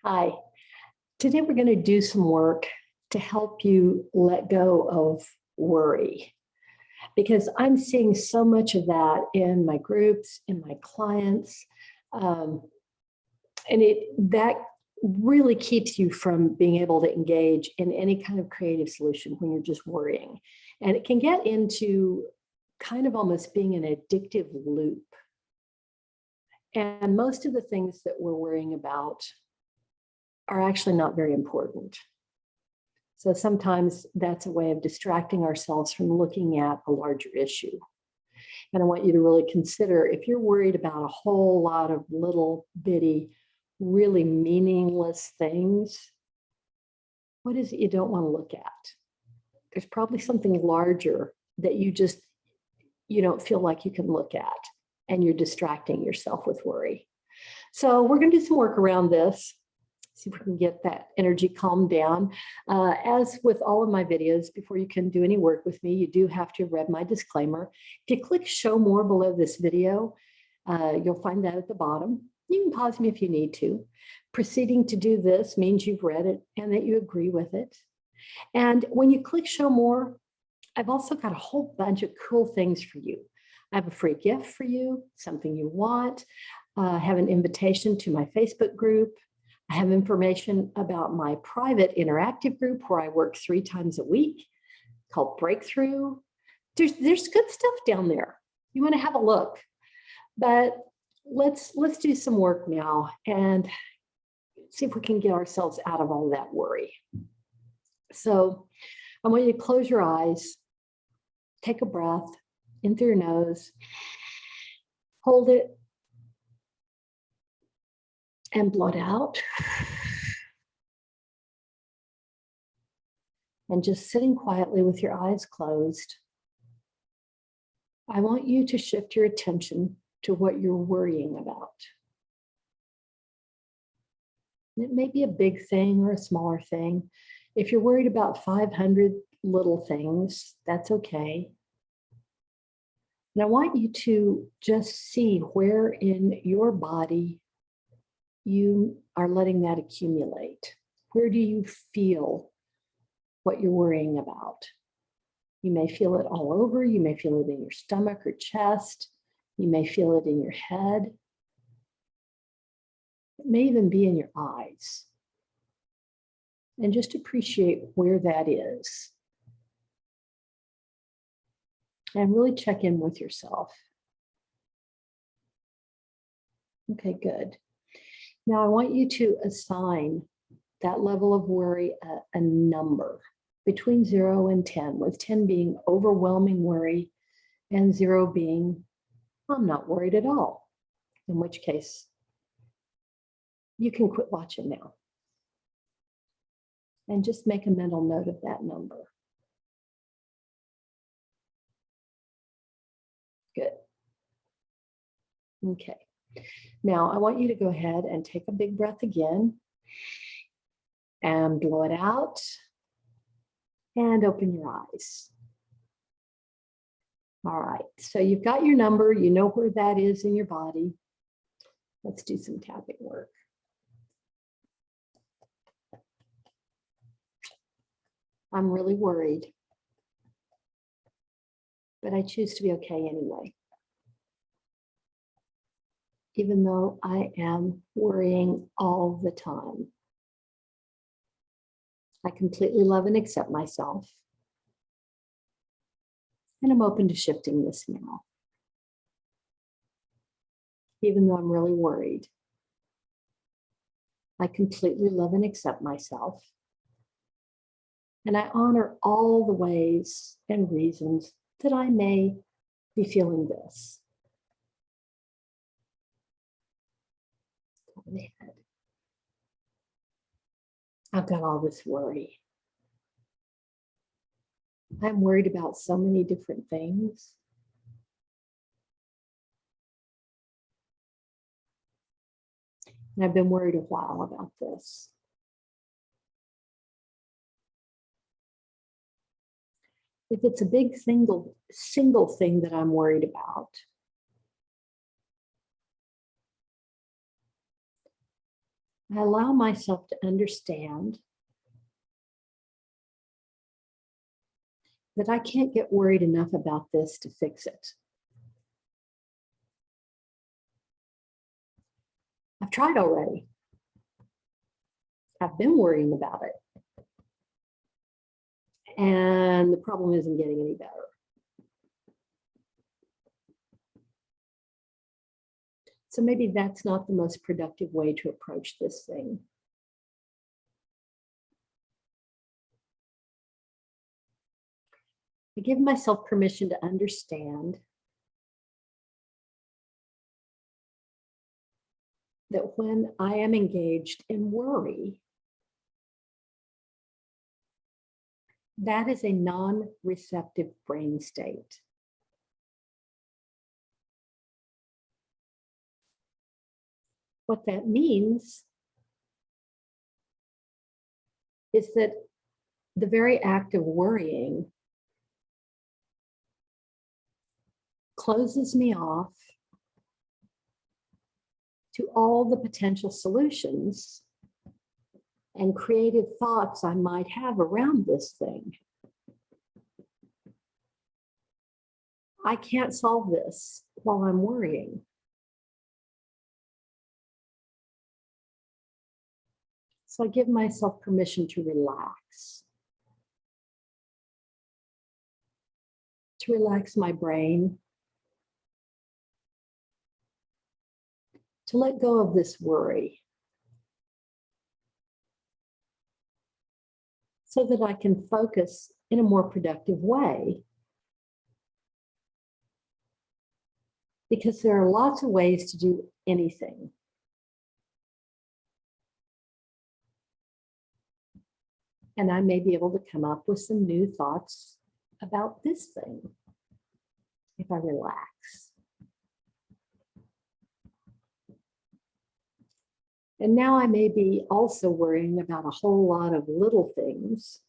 Hi. Today we're going to do some work to help you let go of worry because I'm seeing so much of that in my groups, in my clients, um, and that really keeps you from being able to engage in any kind of creative solution when you're just worrying. And it can get into kind of almost being an addictive loop. And most of the things that we're worrying about are actually not very important. So sometimes that's a way of distracting ourselves from looking at a larger issue. And I want you to really consider, if you're worried about a whole lot of little bitty, really meaningless things, what is it you don't want to look at? There's probably something larger that you don't feel like you can look at, and you're distracting yourself with worry. So we're going to do some work around this. See if we can get that energy calmed down. As with all of my videos, before you can do any work with me, you do have to have read my disclaimer. If you click show more below this video, you'll find that at the bottom. You can pause me if you need to. Proceeding to do this means you've read it and that you agree with it. And when you click show more, I've also got a whole bunch of cool things for you. I have a free gift for you, something you want. I have an invitation to my Facebook group. I have information about my private interactive group where I work 3 times a week called Breakthrough. There's good stuff down there. You want to have a look. But let's do some work now and see if we can get ourselves out of all that worry. So I want you to close your eyes, take a breath in through your nose, hold it, and blow it out. And just sitting quietly with your eyes closed, I want you to shift your attention to what you're worrying about. It may be a big thing or a smaller thing. If you're worried about 500 little things, that's okay. And I want you to just see where in your body you are letting that accumulate. Where do you feel what you're worrying about? You may feel it all over. You may feel it in your stomach or chest. You may feel it in your head. It may even be in your eyes. And just appreciate where that is. And really check in with yourself. Okay, good. Now I want you to assign that level of worry a number between 0 and 10, with 10 being overwhelming worry and 0 being, I'm not worried at all, in which case you can quit watching now. And just make a mental note of that number. Good. Okay. Now I want you to go ahead and take a big breath again and blow it out and open your eyes. All right, so you've got your number, you know where that is in your body. Let's do some tapping work. I'm really worried, but I choose to be okay anyway. Even though I am worrying all the time. I completely love and accept myself. And I'm open to shifting this now. Even though I'm really worried. I completely love and accept myself. And I honor all the ways and reasons that I may be feeling this. I've got all this worry. I'm worried about so many different things. And I've been worried a while about this. If it's a big single thing that I'm worried about, I allow myself to understand that I can't get worried enough about this to fix it. I've tried already. I've been worrying about it. And the problem isn't getting any better. So maybe that's not the most productive way to approach this thing. I give myself permission to understand that when I am engaged in worry, that is a non-receptive brain state. What that means is that the very act of worrying closes me off to all the potential solutions and creative thoughts I might have around this thing. I can't solve this while I'm worrying. So I give myself permission to relax my brain, to let go of this worry so that I can focus in a more productive way. Because there are lots of ways to do anything. And I may be able to come up with some new thoughts about this thing if I relax. And now I may be also worrying about a whole lot of little things.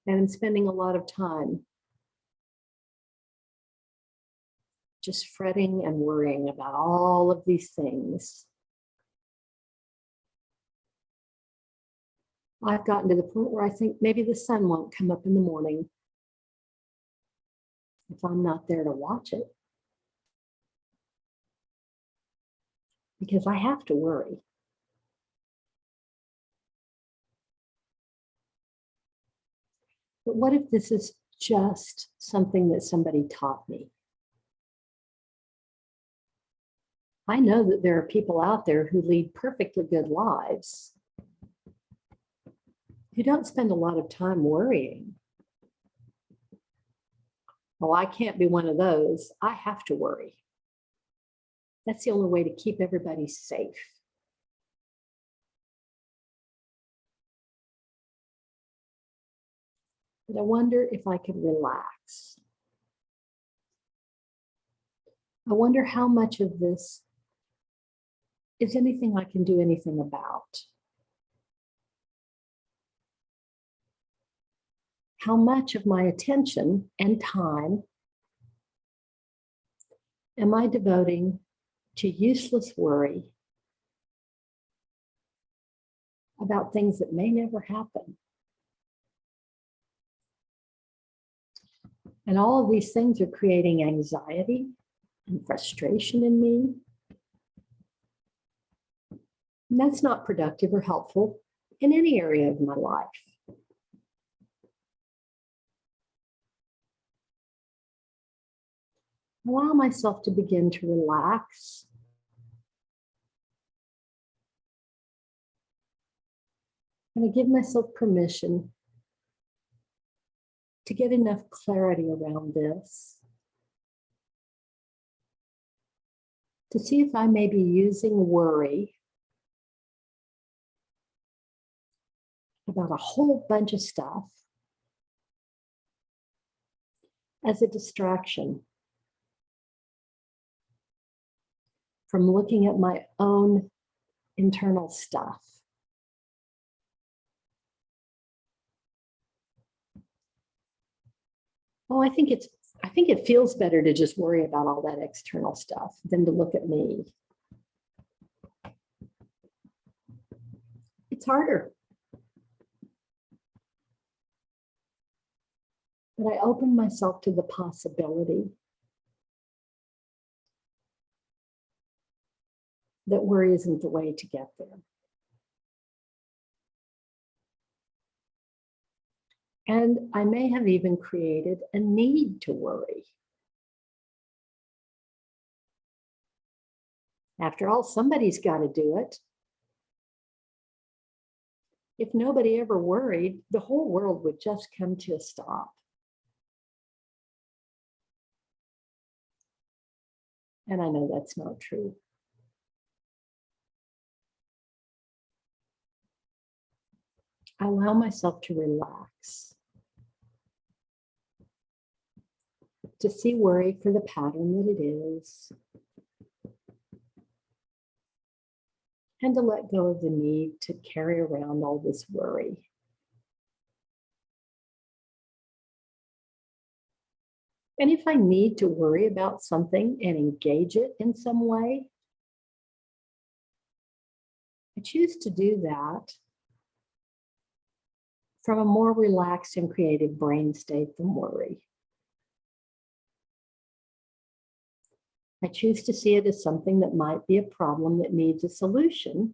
And I'm spending a lot of time just fretting and worrying about all of these things. I've gotten to the point where I think maybe the sun won't come up in the morning if I'm not there to watch it. Because I have to worry. But what if this is just something that somebody taught me? I know that there are people out there who lead perfectly good lives, who don't spend a lot of time worrying. Well, I can't be one of those. I have to worry. That's the only way to keep everybody safe. But I wonder if I could relax. I wonder how much of this is anything I can do anything about. How much of my attention and time am I devoting to useless worry about things that may never happen? And all of these things are creating anxiety and frustration in me. And that's not productive or helpful in any area of my life. Allow myself to begin to relax. And I give myself permission to get enough clarity around this to see if I may be using worry about a whole bunch of stuff as a distraction from looking at my own internal stuff. Oh, I think it's I think it feels better to just worry about all that external stuff than to look at me. It's harder. But I open myself to the possibility that worry isn't the way to get there. And I may have even created a need to worry. After all, somebody's got to do it. If nobody ever worried, the whole world would just come to a stop. And I know that's not true. I allow myself to relax, to see worry for the pattern that it is, and to let go of the need to carry around all this worry. And if I need to worry about something and engage it in some way, I choose to do that from a more relaxed and creative brain state than worry. I choose to see it as something that might be a problem that needs a solution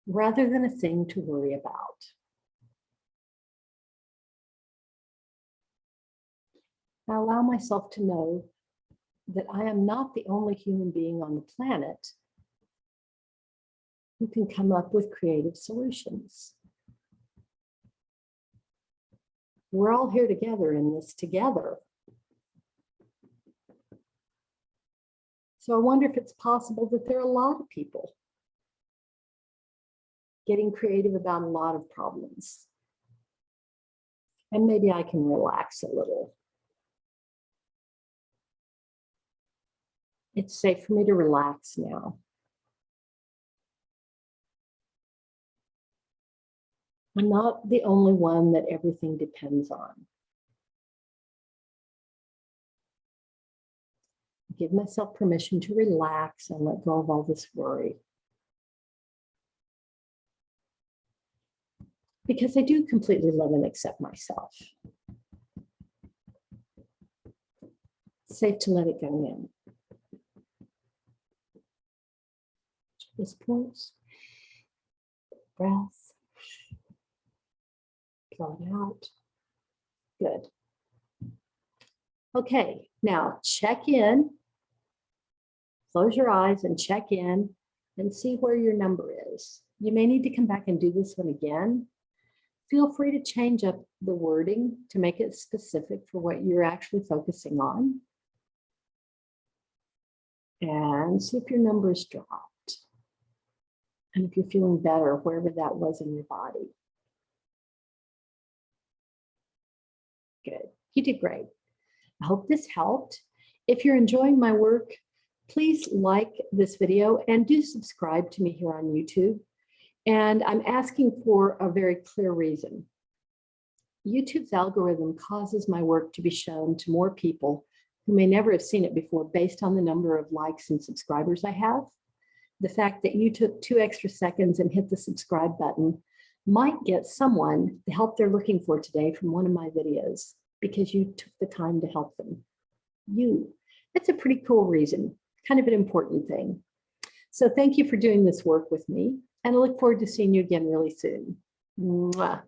rather than a thing to worry about. I allow myself to know that I am not the only human being on the planet who can come up with creative solutions. We're all here together in this together. So I wonder if it's possible that there are a lot of people getting creative about a lot of problems. And maybe I can relax a little. It's safe for me to relax now. I'm not the only one that everything depends on. I give myself permission to relax and let go of all this worry. Because I do completely love and accept myself. It's safe to let it go in. This point, breath. Blow it out. Good. Okay, now check in. Close your eyes and check in and see where your number is. You may need to come back and do this one again. Feel free to change up the wording to make it specific for what you're actually focusing on. And see if your number is dropped. And if you're feeling better, wherever that was in your body. Good. You did great. I hope this helped. If you're enjoying my work, please like this video and do subscribe to me here on YouTube. And I'm asking for a very clear reason. YouTube's algorithm causes my work to be shown to more people who may never have seen it before based on the number of likes and subscribers I have. The fact that you took 2 extra seconds and hit the subscribe button might get someone the help they're looking for today from one of my videos because you took the time to help them. That's a pretty cool reason, kind of an important thing. So thank you for doing this work with me, and I look forward to seeing you again really soon. Mwah.